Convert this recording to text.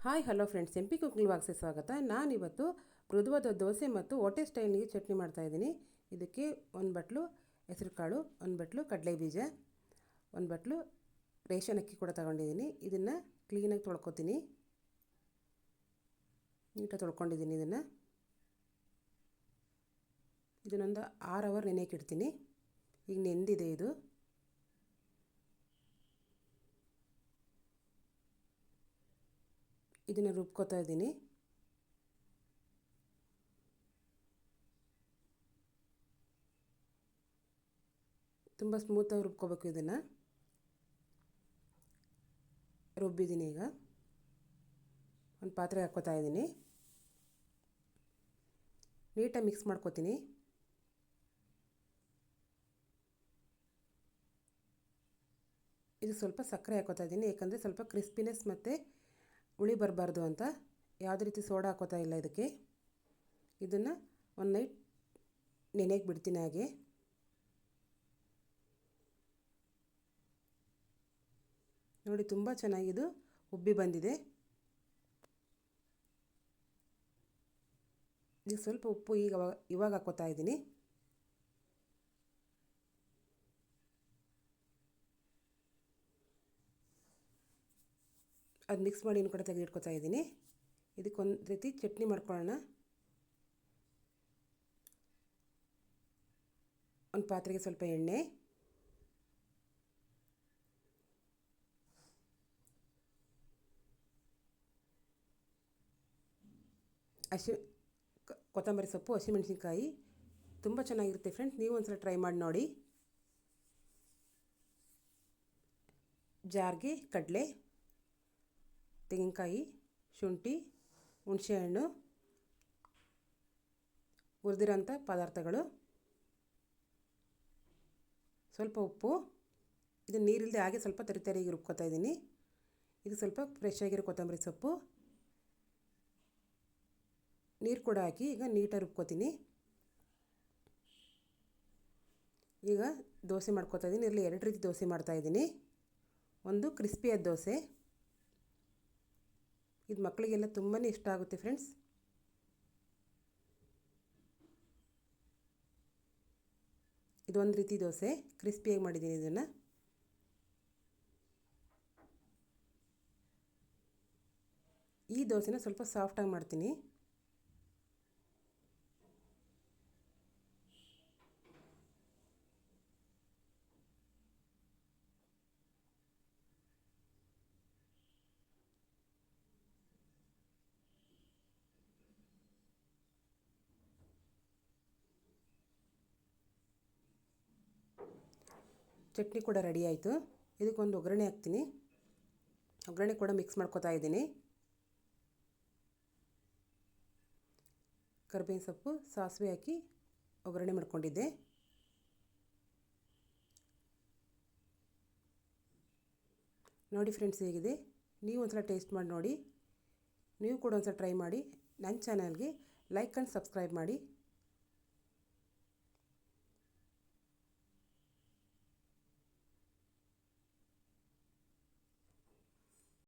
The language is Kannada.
Hi hello friends, MP cooking ಬಾಕ್ಸ್ಗೆ ಸ್ವಾಗತ. ನಾನಿವತ್ತು ಮೃದುವಾದ ದೋಸೆ ಮತ್ತು ಹೋಟೆಲ್ ಸ್ಟೈಲ್ಗೆ ಚಟ್ನಿ ಮಾಡ್ತಾಯಿದ್ದೀನಿ. ಇದಕ್ಕೆ ಒಂದು ಬಟ್ಲು ಹೆಸರು ಕಾಳು, ಒಂದು ಬಟ್ಲು ಕಡಲೆ ಬೀಜ, ಒಂದು ಬಟ್ಲು ರೇಷನ್ ಅಕ್ಕಿ ಕೂಡ ತಗೊಂಡಿದ್ದೀನಿ. ಇದನ್ನು ಕ್ಲೀನಾಗಿ ತೊಳ್ಕೊತೀನಿ. ನೀಟಾಗಿ ತೊಳ್ಕೊಂಡಿದ್ದೀನಿ. ಇದನ್ನೊಂದು 6 ಅವರ್ ನೆನೆಯಕ್ಕೆ ಇಡ್ತೀನಿ. ಈಗ ನೆಂದಿದೆ ಇದು. ಇದನ್ನು ರುಬ್ಕೋತಾ ಇದ್ದೀನಿ. ತುಂಬ ಸ್ಮೂತಾಗಿ ರುಬ್ಕೋಬೇಕು. ಇದನ್ನು ರುಬ್ಬಿದ್ದೀನಿ. ಈಗ ಒಂದು ಪಾತ್ರೆ ಹಾಕ್ಕೋತಾ ಇದ್ದೀನಿ. ನೀಟಾಗಿ ಮಿಕ್ಸ್ ಮಾಡ್ಕೋತೀನಿ. ಇದು ಸ್ವಲ್ಪ ಸಕ್ಕರೆ ಹಾಕ್ಕೋತಾ ಇದ್ದೀನಿ, ಏಕೆಂದರೆ ಸ್ವಲ್ಪ ಕ್ರಿಸ್ಪಿನೆಸ್ ಮತ್ತು ಹುಳಿ ಬರಬಾರ್ದು ಅಂತ. ಯಾವುದೇ ರೀತಿ ಸೋಡಾ ಹಾಕೋತಾ ಇಲ್ಲ ಇದಕ್ಕೆ. ಇದನ್ನು ಒಂದು ನೈಟ್ ನೆನೆಯಕ್ಕೆ ಬಿಡ್ತೀನಿ. ಹಾಗೆ ನೋಡಿ, ತುಂಬ ಚೆನ್ನಾಗಿದು ಉಬ್ಬಿ ಬಂದಿದೆ. ಈಗ ಸ್ವಲ್ಪ ಉಪ್ಪು ಇವಾಗ ಹಾಕ್ಕೋತಾ ಇದ್ದೀನಿ. ಅದು ಮಿಕ್ಸ್ ಮಾಡಿ ಇನ್ನು ಕಡೆ ತೆಗೆದಿಟ್ಕೊತಾ ಇದ್ದೀನಿ. ಇದಕ್ಕೊಂದು ರೀತಿ ಚಟ್ನಿ ಮಾಡ್ಕೊಳ್ಳೋಣ. ಒಂದು ಪಾತ್ರೆಗೆ ಸ್ವಲ್ಪ ಎಣ್ಣೆ, ಕೊತ್ತಂಬರಿ ಸೊಪ್ಪು, ಹಸಿಮೆಣಸಿನ್ಕಾಯಿ ತುಂಬ ಚೆನ್ನಾಗಿರುತ್ತೆ ಫ್ರೆಂಡ್ಸ್. ನೀವು ಒಂದ್ಸಲ ಟ್ರೈ ಮಾಡಿ ನೋಡಿ. ಜಾರ್ಗೆ ಕಡಲೆ, ತೆಂಗಿನಕಾಯಿ, ಶುಂಠಿ, ಹುಣಸೆಹಣ್ಣು, ಹುರಿದಿರೋಂಥ ಪದಾರ್ಥಗಳು, ಸ್ವಲ್ಪ ಉಪ್ಪು. ಇದು ನೀರಿಲ್ಲದೆ ಹಾಗೆ ಸ್ವಲ್ಪ ತರಿತರಿಗೆ ರುಬ್ಕೋತಾ ಇದ್ದೀನಿ. ಇದು ಸ್ವಲ್ಪ ಫ್ರೆಶ್ ಆಗಿರೋ ಕೊತ್ತಂಬರಿ ಸೊಪ್ಪು, ನೀರು ಕೂಡ ಹಾಕಿ ಈಗ ನೀಟಾಗಿ ರುಬ್ಕೋತೀನಿ. ಈಗ ದೋಸೆ ಮಾಡ್ಕೋತಾ ಇದ್ದೀನಿ. ಇದರಲ್ಲಿ 2 ರೀತಿ ದೋಸೆ ಮಾಡ್ತಾಯಿದ್ದೀನಿ. ಒಂದು ಕ್ರಿಸ್ಪಿಯಾದ ದೋಸೆ. ಇದು ಮಕ್ಕಳಿಗೆಲ್ಲ ತುಂಬಾ ಇಷ್ಟ ಆಗುತ್ತೆ ಫ್ರೆಂಡ್ಸ್. ಇದೊಂದು ರೀತಿ ದೋಸೆ, ಕ್ರಿಸ್ಪಿಯಾಗಿ ಮಾಡಿದ್ದೀನಿ. ಇದನ್ನು ಈ ದೋಸೆನ ಸ್ವಲ್ಪ ಸಾಫ್ಟಾಗಿ ಮಾಡ್ತೀನಿ. ಚಟ್ನಿ ಕೂಡ ರೆಡಿ ಆಯಿತು. ಇದಕ್ಕೊಂದು ಒಗ್ಗರಣೆ ಹಾಕ್ತೀನಿ. ಒಗ್ಗರಣೆ ಕೂಡ ಮಿಕ್ಸ್ ಮಾಡ್ಕೋತಾ ಇದ್ದೀನಿ. ಕರಿಬೇವಿನ ಸೊಪ್ಪು, ಸಾಸಿವೆ ಹಾಕಿ ಒಗ್ಗರಣೆ ಮಾಡ್ಕೊಂಡಿದ್ದೆ. ನೋಡಿ ಫ್ರೆಂಡ್ಸ್, ಹೇಗಿದೆ. ನೀವು ಒಂದ್ಸಲ ಟೇಸ್ಟ್ ಮಾಡಿ ನೋಡಿ. ನೀವು ಕೂಡ ಒಂದ್ಸಲ ಟ್ರೈ ಮಾಡಿ. ನನ್ನ ಚಾನಲ್ಗೆ ಲೈಕ್ ಆ್ಯಂಡ್ ಸಬ್ಸ್ಕ್ರೈಬ್ ಮಾಡಿ.